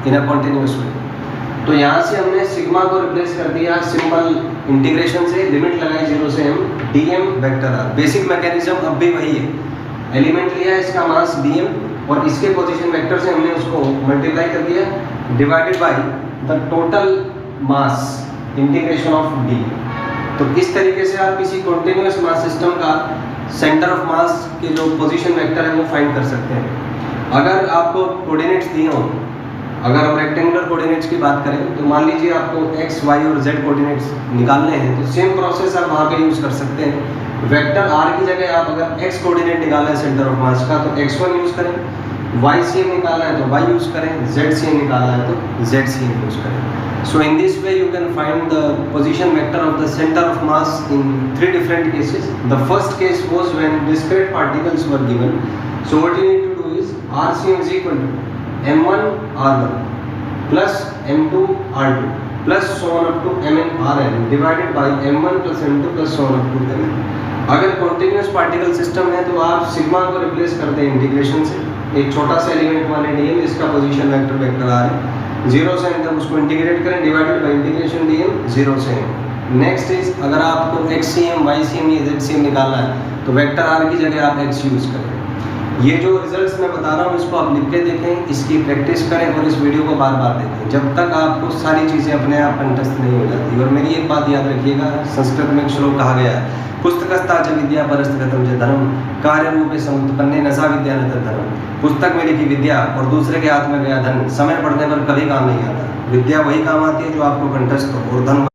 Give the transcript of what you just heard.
इन अ continuous वे। तो यहाँ से हमने सिग्मा को रिप्लेस कर दिया सिंपल इंटीग्रेशन से, लिमिट लगाई 0 से m dm vector r। Basic mechanism अब भी वही है, एलिमेंट लिया इसका मास dm और इसके पोजीशन वेक्टर से हमने उसको मल्टीप्लाई कर दिया divided by the total mass integration of d। तो इस तरीके से आप किसी कॉन्टिन्यूअस मास सिस्टम का सेंटर ऑफ मास के जो पोजीशन वेक्टर है वो फाइंड कर सकते हैं। अगर आपको कोऑर्डिनेट्स दिए हों, अगर हम रेक्टेंगुलर कोऑर्डिनेट्स की बात करें तो मान लीजिए आपको x, y और z कोऑर्डिनेट्स निकालने हैं, तो सेम प्रोसेस आप वहाँ पे यूज़ कर सकते हैं। वेक्टर r की जगह आप अगर x कोऑर्डिनेट निकालना है सेंटर ऑफ मास का तो x1 यूज़ करें, ycm निकालना है तो y यूज़ करें, zcm निकालना है तो zcm यूज़ करें। So in this way you can find the position vector of the center of mass in 3 different cases. The first case was when discrete particles were given. So what you need to do is RCM is equal to m1 r1 plus m2 r2 plus so on up to mn rn divided by m1 plus m2 plus so on up to mn। अगर continuous particle system है तो आप sigma को replace करते हैं integration से, एक छोटा सा एलिमेंट माने dm, इसका पोजीशन वेक्टर वेक्टर r है, 0 से n तक उसको इंटीग्रेट करें डिवाइडेड बाय इंटीग्रेशन dm 0 से n। नेक्स्ट इज अगर आपको xcm, ycm या zcm निकालना है तो वेक्टर r की जगह आप x यूज़ करें। ये जो रिजल्ट्स मैं बता रहा हूँ इसको आप लिख के देखें, इसकी प्रैक्टिस करें और इस वीडियो को बार बार देखें जब तक आपको सारी चीज़ें अपने आप कंठस्थ नहीं हो जाती। और मेरी एक बात याद रखिएगा, संस्कृत में एक श्लोक कहा गया है, पुस्तकस्ता च विद्या परस्तगतं च धनम कार्य रूपे समुत्पन्ने न सा विद्या न तद्धनम। पुस्तक में लिखी विद्या और दूसरे के हाथ में गया धन समय पड़ने पर कभी काम नहीं आता। विद्या वही काम आती है जो आपको कंठस्थ हो और धन